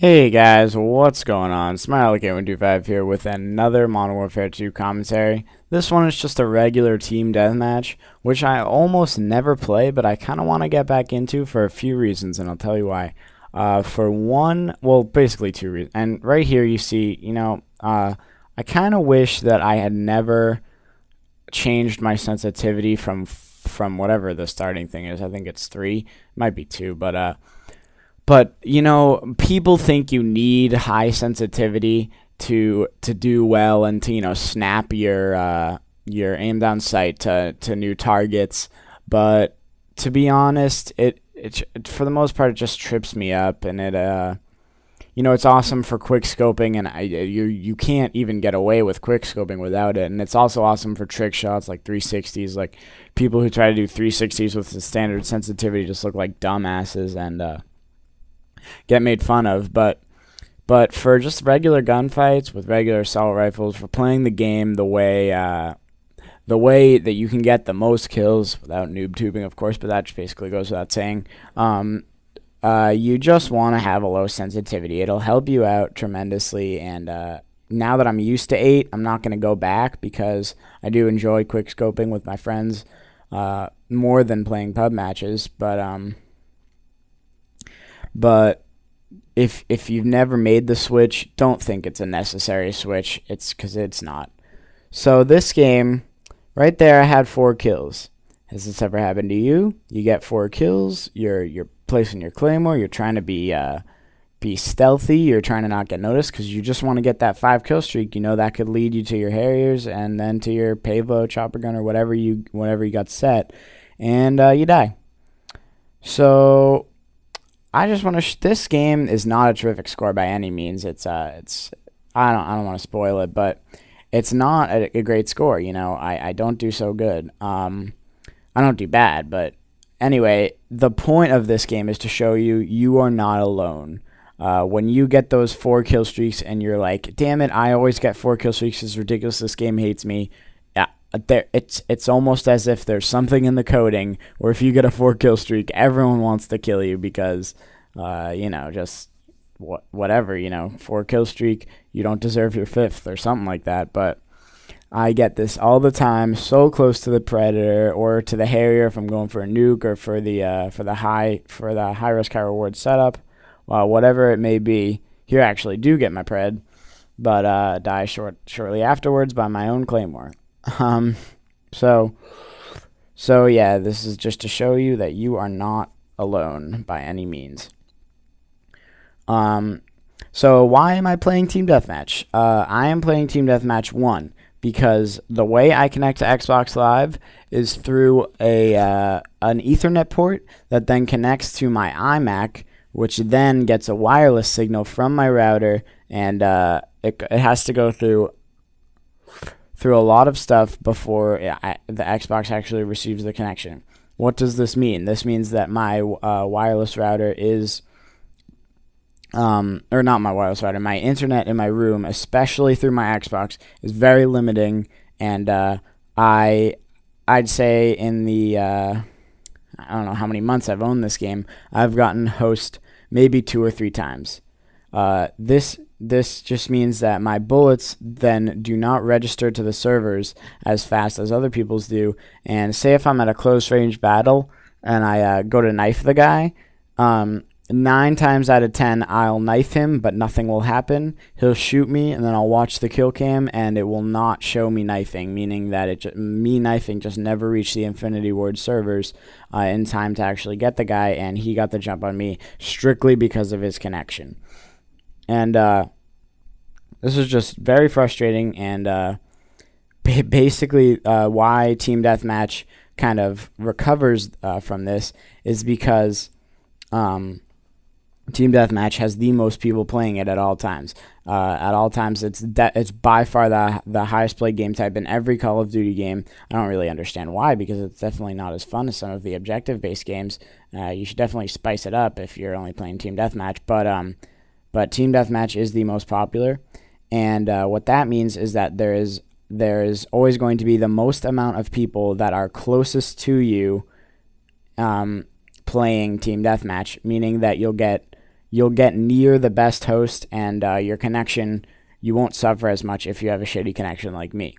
Hey guys, what's going on? SmileGame125 here with another Modern Warfare 2 commentary. This one is just a regular team deathmatch, which I almost never play, but I kind of want to get back into for a few reasons, and I'll tell you why. For one, well, basically two reasons. And right here you see, I kind of wish that I had never changed my sensitivity from whatever the starting thing is. I think it's 3, it might be 2, but people think you need high sensitivity to do well and to snap your aim down sight to new targets. But to be honest, it for the most part it just trips me up, and it's awesome for quick scoping, and you can't even get away with quick scoping without it. And it's also awesome for trick shots like 360s. Like, people who try to do 360s with the standard sensitivity just look like dumbasses and get made fun of. But for just regular gunfights with regular assault rifles, for playing the game the way that you can get the most kills without noob tubing, of course, but that just basically goes without saying. You just want to have a low sensitivity. It'll help you out tremendously, and now that I'm used to 8, I'm not going to go back because I do enjoy quick scoping with my friends more than playing pub matches. But if you've never made the switch, don't think it's a necessary switch. It's because it's not. So this game, right there, I had 4 kills. Has this ever happened to you? You get 4 kills. You're placing your claymore. You're trying to be stealthy. You're trying to not get noticed because you just want to get that 5 kill streak. That could lead you to your Harriers and then to your Pavo, chopper gun, or whatever you got set, and you die. So I just want to. This game is not a terrific score by any means. It's I don't want to spoil it, but it's not a great score. I don't do so good. I don't do bad, but anyway, the point of this game is to show you are not alone. When you get those 4 kill streaks and you're like, damn it, I always get 4 kill streaks. It's ridiculous. This game hates me. It's almost as if there's something in the coding where if you get a 4 kill streak, everyone wants to kill you because, just whatever, 4 kill streak, you don't deserve your 5th or something like that. But I get this all the time, so close to the Predator or to the Harrier if I'm going for a nuke or for the high risk high reward setup, whatever it may be. Here I actually do get my Pred, but die shortly afterwards by my own claymore. So yeah, this is just to show you that you are not alone by any means. So why am I playing Team Deathmatch? I am playing Team Deathmatch 1 because the way I connect to Xbox Live is through an Ethernet port that then connects to my iMac, which then gets a wireless signal from my router, and it has to go through a lot of stuff before the Xbox actually receives the connection. What does this mean? This means that my wireless router is, or not my wireless router, my internet in my room, especially through my Xbox, is very limiting, and I'd say in the, I don't know how many months I've owned this game, I've gotten host maybe 2 or 3 times. This just means that my bullets then do not register to the servers as fast as other people's do. And say if I'm at a close range battle and I go to knife the guy, 9 times out of 10 I'll knife him, but nothing will happen. He'll shoot me, and then I'll watch the kill cam, and it will not show me knifing, meaning that me knifing just never reached the Infinity Ward servers in time to actually get the guy, and he got the jump on me strictly because of his connection. And this is just very frustrating, and basically why Team Deathmatch kind of recovers from this is because Team Deathmatch has the most people playing it at all times. At all times, it's by far the highest played game type in every Call of Duty game. I don't really understand why, because it's definitely not as fun as some of the objective-based games. You should definitely spice it up if you're only playing Team Deathmatch, but Team Deathmatch is the most popular, and what that means is that there is always going to be the most amount of people that are closest to you playing Team Deathmatch, meaning that you'll get you'll get near the best host, and your connection, you won't suffer as much if you have a shitty connection like me.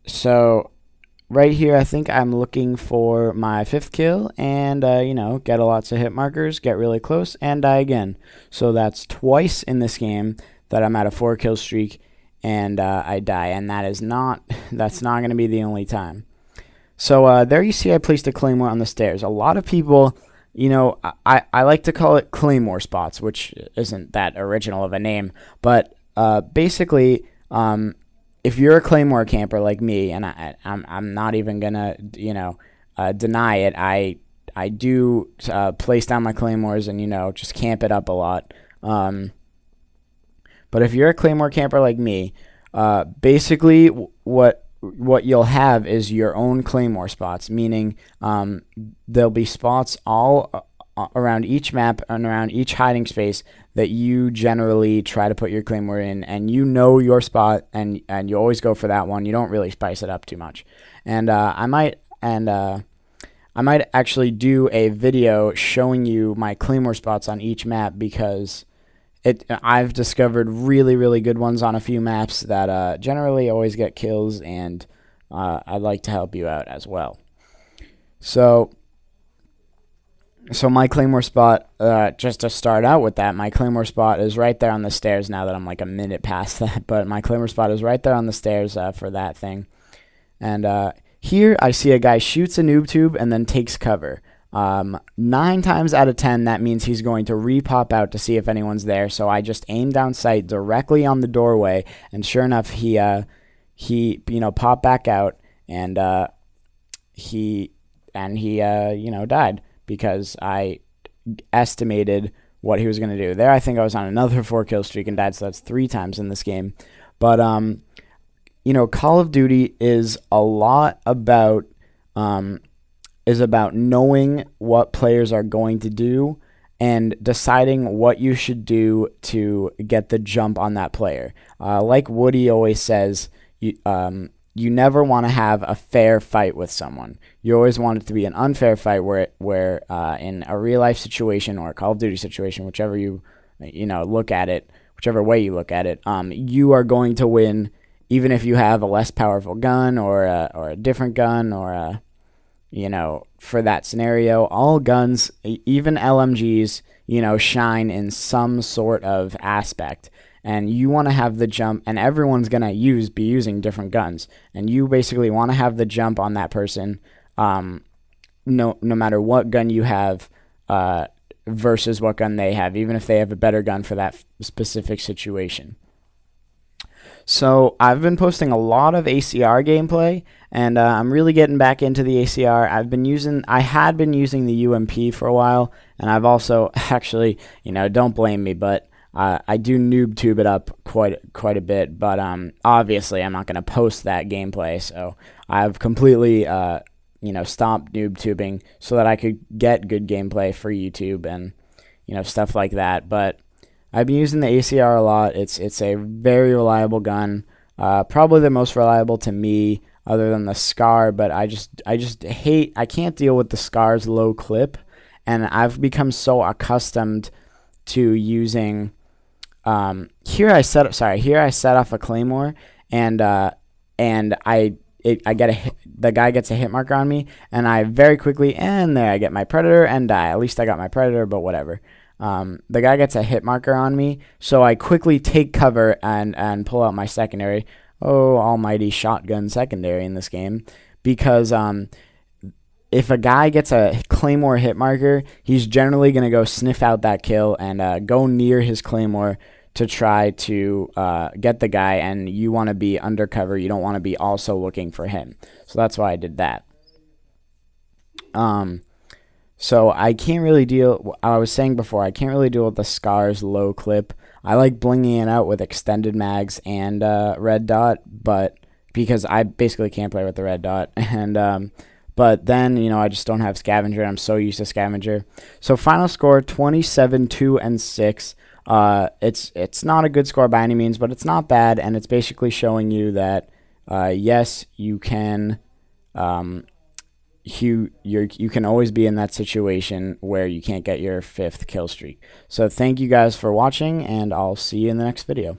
So right here, I think I'm looking for my 5th kill, and get lots of hit markers, get really close, and die again. So that's twice in this game that I'm at a 4 kill streak, and I die, and that's not going to be the only time. So there you see I placed a claymore on the stairs. A lot of people, I like to call it claymore spots, which isn't that original of a name, but basically, if you're a claymore camper like me, and I'm not even gonna deny it, I do place down my claymores and just camp it up a lot. But if you're a claymore camper like me, basically what you'll have is your own claymore spots, meaning there'll be spots all around each map and around each hiding space that you generally try to put your claymore in, and your spot, and you always go for that one. You don't really spice it up too much. And I might actually do a video showing you my claymore spots on each map, because I've discovered really, really good ones on a few maps that generally always get kills, and I'd like to help you out as well. So my claymore spot, just to start out with that, my claymore spot is right there on the stairs now that I'm like a minute past that, but my claymore spot is right there on the stairs for that thing. And here I see a guy shoots a noob tube and then takes cover. 9 times out of 10, that means he's going to re-pop out to see if anyone's there. So I just aim down sight directly on the doorway, and sure enough, he popped back out, and he died, because I estimated what he was going to do. There, I think I was on another 4 kill streak and died, so that's 3 times in this game. But Call of Duty is a lot about knowing what players are going to do and deciding what you should do to get the jump on that player. Like Woody always says, you never want to have a fair fight with someone. You always want it to be an unfair fight where in a real life situation or a Call of Duty situation, whichever you look at it, whichever way you look at it, you are going to win, even if you have a less powerful gun or a different gun, or for that scenario, all guns, even LMGs, shine in some sort of aspect. And you want to have the jump, and everyone's going to be using different guns. And you basically want to have the jump on that person, no matter what gun you have versus what gun they have, even if they have a better gun for that specific situation. So I've been posting a lot of ACR gameplay, and I'm really getting back into the ACR. I had been using the UMP for a while, and I've also actually, don't blame me, but I do noob tube it up quite a bit. But obviously I'm not going to post that gameplay, so I've completely stopped noob tubing so that I could get good gameplay for YouTube and stuff like that. But I've been using the ACR a lot. It's a very reliable gun, probably the most reliable to me, other than the SCAR. But I can't deal with the SCAR's low clip, and I've become so accustomed to using. Here I set off a claymore, and the guy gets a hit marker on me, and I very quickly, and there I get my predator and die. At least I got my predator, but whatever. The guy gets a hit marker on me, so I quickly take cover and pull out my secondary. Oh, almighty shotgun secondary in this game. Because if a guy gets a claymore hit marker, he's generally going to go sniff out that kill and go near his claymore to try to get the guy, and you want to be undercover. You don't want to be also looking for him. So that's why I did that. So I can't really deal, I was saying before, I can't really deal with the SCAR's low clip. I like blinging it out with extended mags and red dot, but because I basically can't play with the red dot. And but then, I just don't have scavenger. I'm so used to scavenger. So final score, 27, 2, and 6. It's not a good score by any means, but it's not bad, and it's basically showing you that yes, you can you can always be in that situation where you can't get your 5th kill streak. So thank you guys for watching, and I'll see you in the next video.